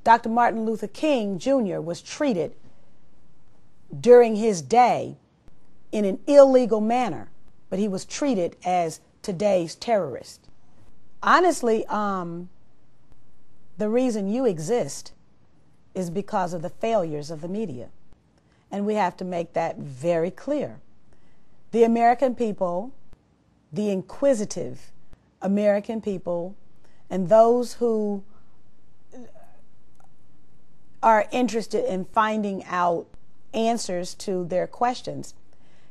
Dr. Martin Luther King Jr. was treated during his day in an illegal manner, but he was treated as today's terrorist. Honestly, the reason you exist is because of the failures of the media. And we have to make that very clear. The American people, the inquisitive American people, and those who are interested in finding out answers to their questions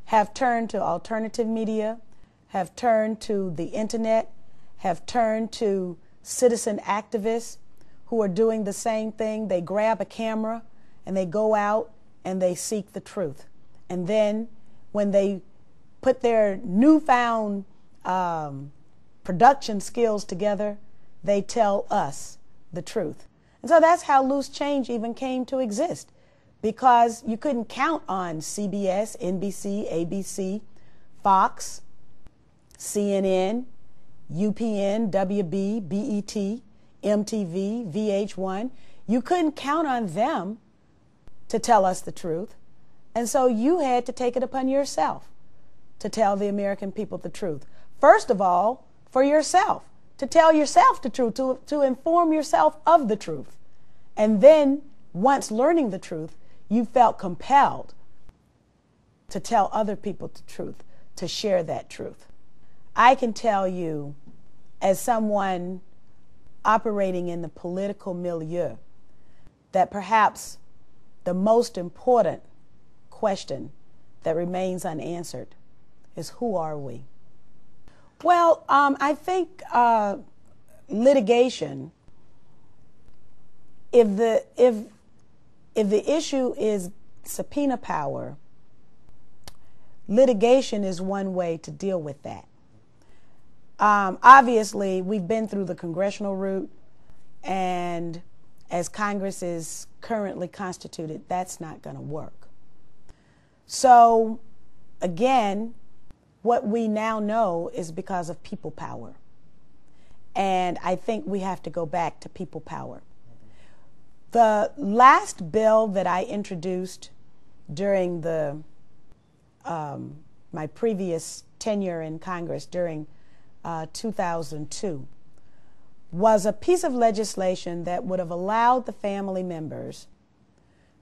have turned to alternative media, have turned to the internet, have turned to citizen activists who are doing the same thing. They grab a camera and they go out and they seek the truth. And then when they put their newfound production skills together, they tell us the truth. And so that's how Loose Change even came to exist, because you couldn't count on CBS, NBC, ABC, Fox, CNN, UPN, WB, BET, MTV, VH1. You couldn't count on them to tell us the truth. And so you had to take it upon yourself to tell the American people the truth. First of all, for yourself, to tell yourself the truth, to inform yourself of the truth. And then, once learning the truth, you felt compelled to tell other people the truth, to share that truth. I can tell you, as someone operating in the political milieu, that perhaps the most important question that remains unanswered is, who are we? Well, I think litigation, if the issue is subpoena power, litigation is one way to deal with that. Obviously, we've been through the congressional route, and as Congress is currently constituted, that's not going to work. So, again, what we now know is because of people power. And I think we have to go back to people power. The last bill that I introduced during my previous tenure in Congress, during 2002, was a piece of legislation that would have allowed the family members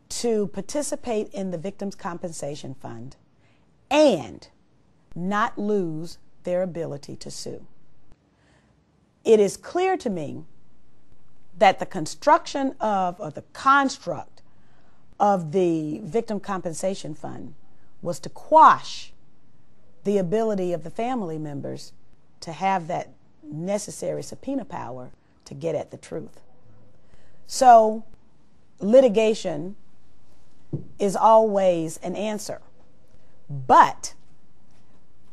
to participate in the Victims' Compensation Fund and not lose their ability to sue. It is clear to me that the construction of, or the construct of the Victim Compensation Fund was to quash the ability of the family members to have that necessary subpoena power to get at the truth. So litigation is always an answer. But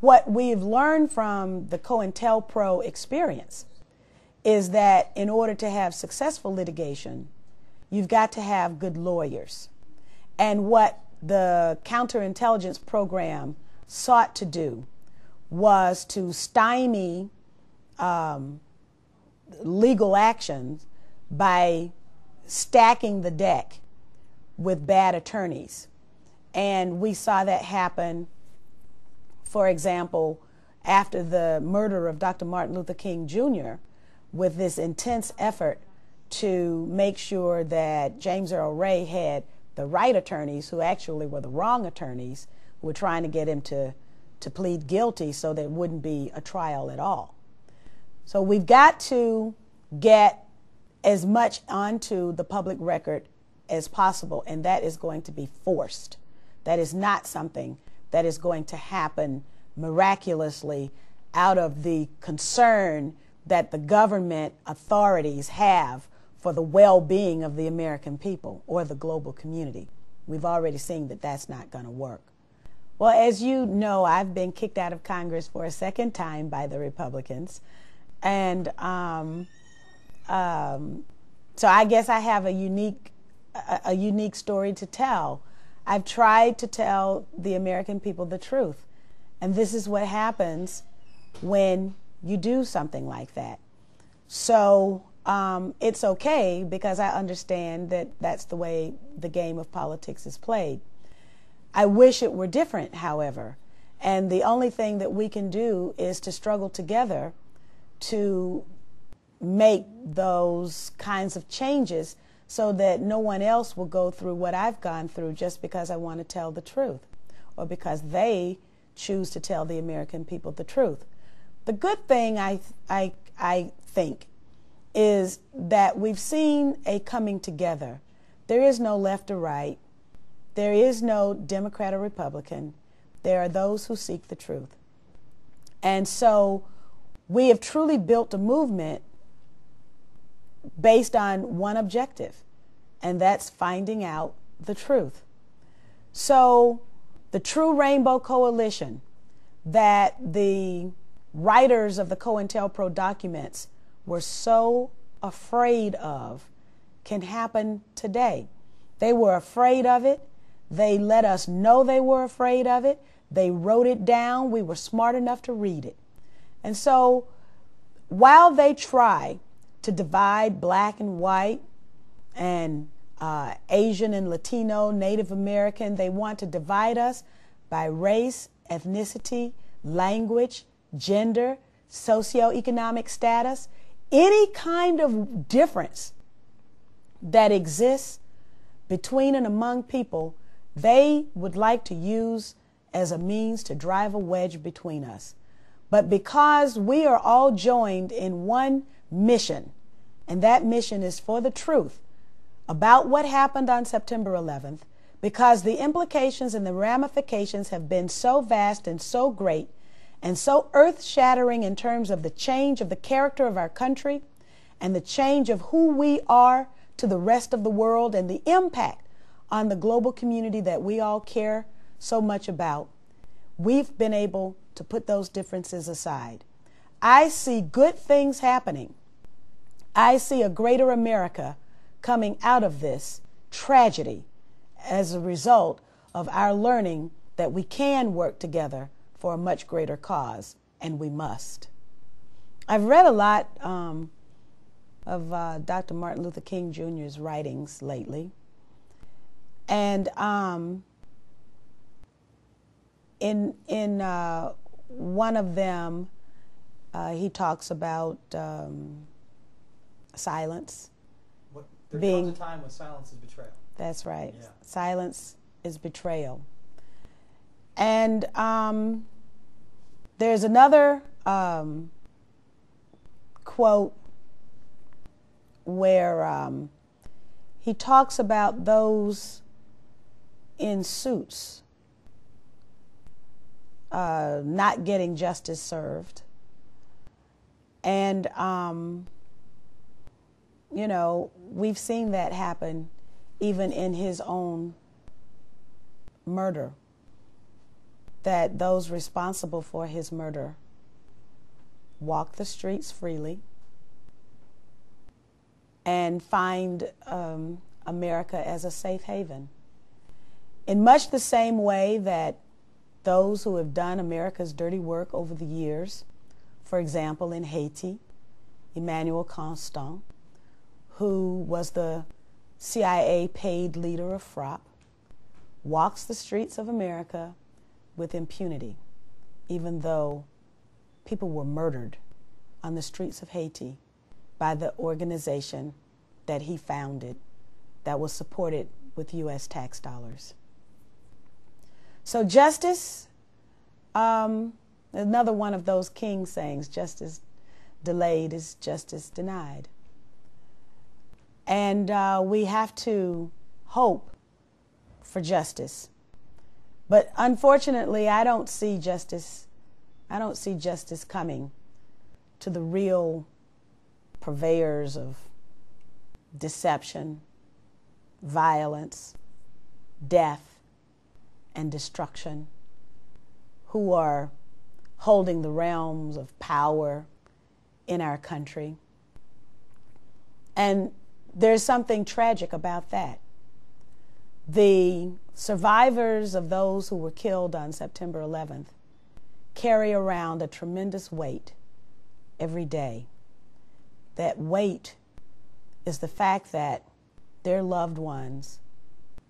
what we've learned from the COINTELPRO experience is that in order to have successful litigation, you've got to have good lawyers. And what the counterintelligence program sought to do was to stymie legal actions by stacking the deck with bad attorneys. And we saw that happen, for example, after the murder of Dr. Martin Luther King Jr., with this intense effort to make sure that James Earl Ray had the right attorneys, who actually were the wrong attorneys, who were trying to get him to plead guilty so there wouldn't be a trial at all. So we've got to get as much onto the public record as possible, and that is going to be forced. That is not something that is going to happen miraculously out of the concern that the government authorities have for the well-being of the American people or the global community. We've already seen that that's not going to work. Well, as you know, I've been kicked out of Congress for a second time by the Republicans. And so I guess I have a unique story to tell. I've tried to tell the American people the truth. And this is what happens when you do something like that. So it's okay because I understand that that's the way the game of politics is played. I wish it were different, however, and the only thing that we can do is to struggle together to make those kinds of changes so that no one else will go through what I've gone through just because I want to tell the truth or because they choose to tell the American people the truth. The good thing I think is that we've seen a coming together. There is no left or right. There is no Democrat or Republican. There are those who seek the truth. And so we have truly built a movement based on one objective, and that's finding out the truth. So the True Rainbow Coalition that the writers of the COINTELPRO documents were so afraid of can happen today. They were afraid of it. They let us know they were afraid of it. They wrote it down. We were smart enough to read it. And so while they try to divide black and white and Asian and Latino, Native American, they want to divide us by race, ethnicity, language, gender, socioeconomic status, any kind of difference that exists between and among people, they would like to use as a means to drive a wedge between us. But because we are all joined in one mission, and that mission is for the truth about what happened on September 11th, because the implications and the ramifications have been so vast and so great and so earth-shattering in terms of the change of the character of our country and the change of who we are to the rest of the world and the impact on the global community that we all care so much about, we've been able to put those differences aside. I see good things happening. I see a greater America coming out of this tragedy as a result of our learning that we can work together for a much greater cause, and we must. I've read a lot of Dr. Martin Luther King Jr.'s writings lately, and in one of them, he talks about silence. There comes a time when silence is betrayal. That's right. Yeah. Silence is betrayal. And there's another quote where he talks about those in suits not getting justice served. And, you know, we've seen that happen even in his own murder, that those responsible for his murder walk the streets freely and find America as a safe haven. In much the same way that those who have done America's dirty work over the years, for example, in Haiti, Emmanuel Constant, who was the CIA paid leader of FROP, walks the streets of America with impunity, even though people were murdered on the streets of Haiti by the organization that he founded that was supported with U.S. tax dollars. So justice, another one of those King sayings, justice delayed is justice denied. And we have to hope for justice. But unfortunately, I don't see justice coming to the real purveyors of deception, violence, death, and destruction, who are holding the realms of power in our country. And there's something tragic about that. The survivors of those who were killed on September 11th carry around a tremendous weight every day. That weight is the fact that their loved ones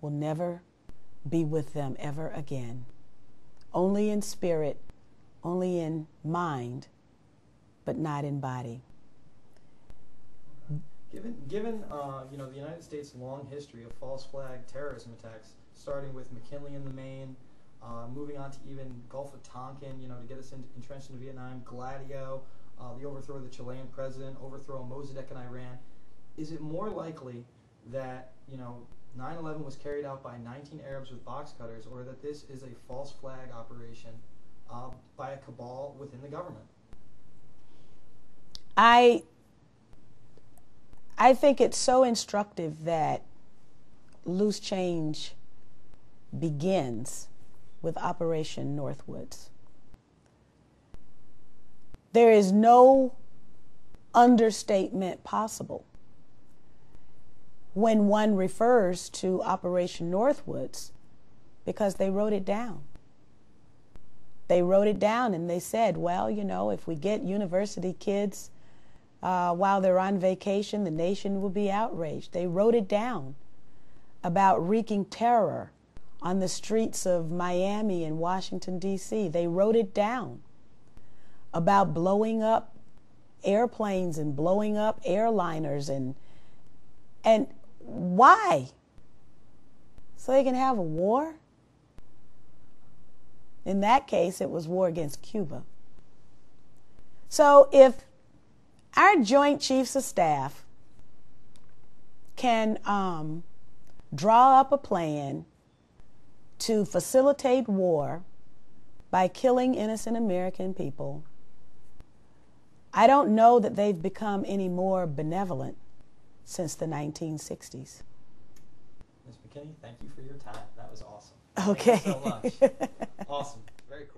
will never be with them ever again. Only in spirit, only in mind, but not in body. Given the United States' long history of false flag terrorism attacks, starting with McKinley in the Maine, moving on to even Gulf of Tonkin, to get us entrenched into Vietnam, Gladio, the overthrow of the Chilean president, overthrow of Mossadegh in Iran, is it more likely that 9/11 was carried out by 19 Arabs with box cutters, or that this is a false flag operation by a cabal within the government? I think it's so instructive that loose change begins with Operation Northwoods. There is no understatement possible when one refers to Operation Northwoods, because they wrote it down. They wrote it down and they said, well, if we get university kids while they're on vacation, the nation will be outraged. They wrote it down about wreaking terror on the streets of Miami and Washington, D.C. They wrote it down about blowing up airplanes and blowing up airliners and why? So they can have a war? In that case, it was war against Cuba. So if our Joint Chiefs of Staff can draw up a plan to facilitate war by killing innocent American people, I don't know that they've become any more benevolent since the 1960s. Ms. McKinney, thank you for your time. That was awesome. Okay. Thank you so much. Awesome.